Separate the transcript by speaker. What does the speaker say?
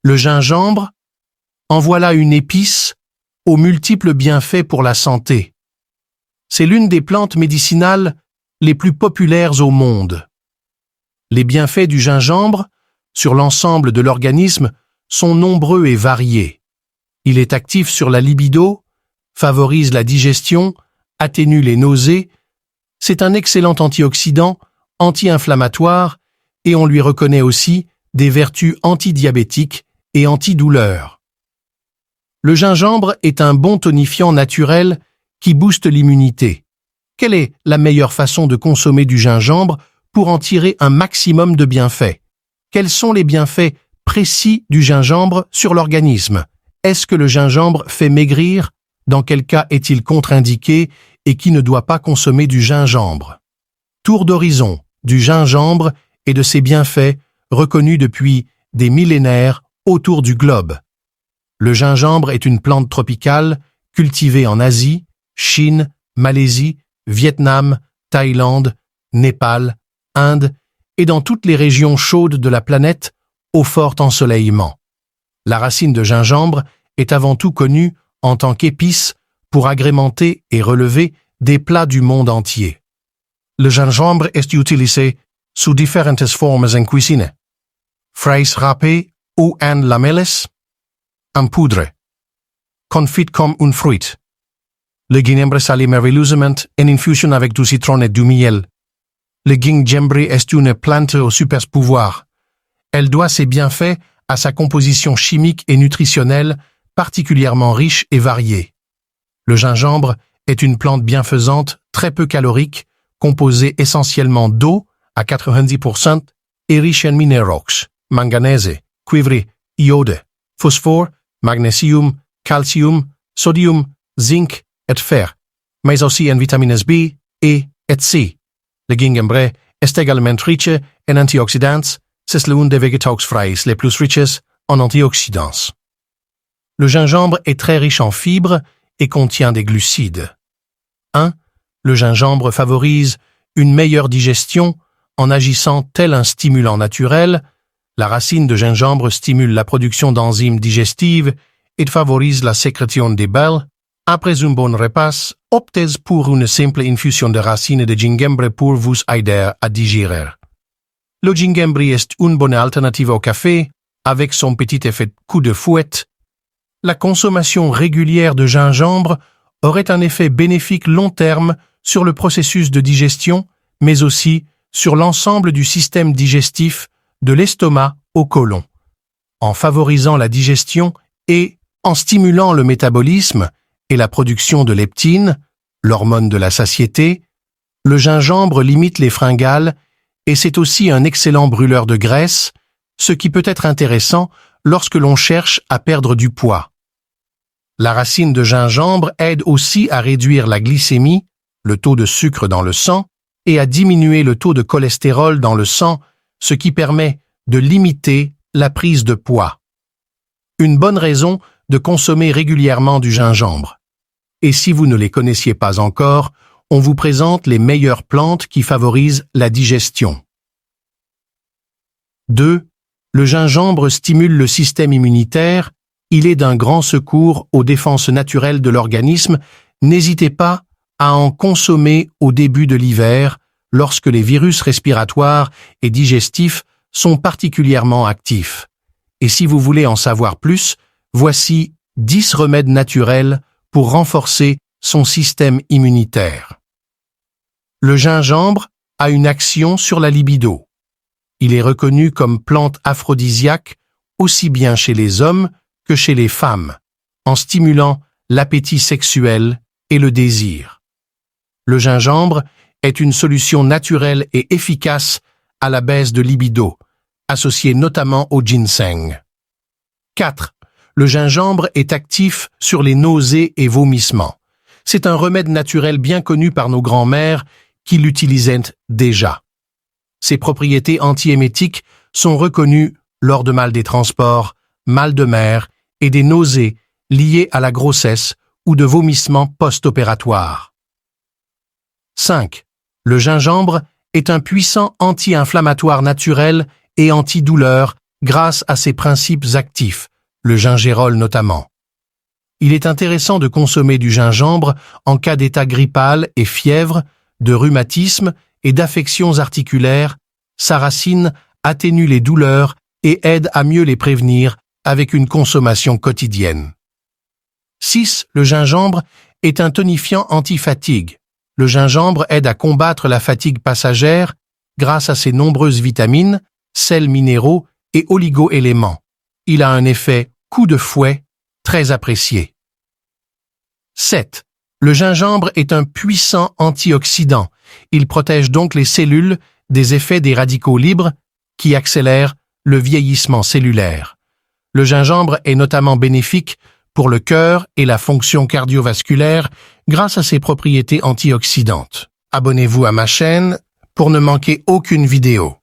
Speaker 1: Le gingembre, en voilà une épice aux multiples bienfaits pour la santé. C'est l'une des plantes médicinales les plus populaires au monde. Les bienfaits du gingembre sur l'ensemble de l'organisme sont nombreux et variés. Il est actif sur la libido, favorise la digestion, atténue les nausées. C'est un excellent antioxydant, anti-inflammatoire et on lui reconnaît aussi des vertus antidiabétiques et antidouleurs. Le gingembre est un bon tonifiant naturel qui booste l'immunité. Quelle est la meilleure façon de consommer du gingembre pour en tirer un maximum de bienfaits? Quels sont les bienfaits précis du gingembre sur l'organisme? Est-ce que le gingembre fait maigrir? Dans quel cas est-il contre-indiqué et qui ne doit pas consommer du gingembre? Tour d'horizon du gingembre et de ses bienfaits reconnus depuis des millénaires autour du globe. Le gingembre est une plante tropicale cultivée en Asie, Chine, Malaisie, Vietnam, Thaïlande, Népal, Inde et dans toutes les régions chaudes de la planète au fort ensoleillement. La racine de gingembre est avant tout connue en tant qu'épice pour agrémenter et relever des plats du monde entier. Le gingembre est utilisé sous différentes formes en cuisine. Frais râpé ou en lamelles, en poudre, confit comme un fruit. Le gingembre s'allie merveilleusement en infusion avec du citron et du miel. Le gingembre est une plante au super pouvoir. Elle doit ses bienfaits à sa composition chimique et nutritionnelle particulièrement riche et variée. Le gingembre est une plante bienfaisante, très peu calorique, composée essentiellement d'eau à 90% et riche en minéraux, manganèse, cuivre, iode, phosphore, magnésium, calcium, sodium, zinc et fer, mais aussi en vitamines B, E et C. Le gingembre est également riche en antioxydants, c'est l'une des végétaux frais les plus riches en antioxydants. Le gingembre est très riche en fibres et contient des glucides. 1. Le gingembre favorise une meilleure digestion en agissant tel un stimulant naturel. La racine de gingembre stimule la production d'enzymes digestives et favorise la sécrétion des bile. Après un bon repas, optez pour une simple infusion de racines de gingembre pour vous aider à digérer. Le gingembre est une bonne alternative au café, avec son petit effet coup de fouet. La consommation régulière de gingembre aurait un effet bénéfique long terme sur le processus de digestion, mais aussi sur l'ensemble du système digestif, de l'estomac au côlon. En favorisant la digestion et en stimulant le métabolisme et la production de leptine, l'hormone de la satiété, le gingembre limite les fringales et c'est aussi un excellent brûleur de graisse, ce qui peut être intéressant lorsque l'on cherche à perdre du poids. La racine de gingembre aide aussi à réduire la glycémie, le taux de sucre dans le sang, et à diminuer le taux de cholestérol dans le sang, ce qui permet de limiter la prise de poids. Une bonne raison de consommer régulièrement du gingembre. Et si vous ne les connaissiez pas encore, on vous présente les meilleures plantes qui favorisent la digestion. 2. Le gingembre stimule le système immunitaire. Il est d'un grand secours aux défenses naturelles de l'organisme. N'hésitez pas à en consommer au début de l'hiver, lorsque les virus respiratoires et digestifs sont particulièrement actifs. Et si vous voulez en savoir plus, voici 10 remèdes naturels pour renforcer son système immunitaire. Le gingembre a une action sur la libido. Il est reconnu comme plante aphrodisiaque aussi bien chez les hommes que chez les femmes, en stimulant l'appétit sexuel et le désir. Le gingembre est une solution naturelle et efficace à la baisse de libido, associée notamment au ginseng. 4. Le gingembre est actif sur les nausées et vomissements. C'est un remède naturel bien connu par nos grands-mères qui l'utilisaient déjà. Ses propriétés antiémétiques sont reconnues lors de mal des transports, mal de mer et des nausées liées à la grossesse ou de vomissements post-opératoires. 5. Le gingembre est un puissant anti-inflammatoire naturel et antidouleur grâce à ses principes actifs, le gingérol notamment. Il est intéressant de consommer du gingembre en cas d'état grippal et fièvre, de rhumatisme et d'affections articulaires. Sa racine atténue les douleurs et aide à mieux les prévenir avec une consommation quotidienne. 6. Le gingembre est un tonifiant anti-fatigue. Le gingembre aide à combattre la fatigue passagère grâce à ses nombreuses vitamines, sels minéraux et oligo-éléments. Il a un effet coup de fouet très apprécié. 7. Le gingembre est un puissant antioxydant. Il protège donc les cellules des effets des radicaux libres qui accélèrent le vieillissement cellulaire. Le gingembre est notamment bénéfique pour le cœur et la fonction cardiovasculaire grâce à ses propriétés antioxydantes. Abonnez-vous à ma chaîne pour ne manquer aucune vidéo.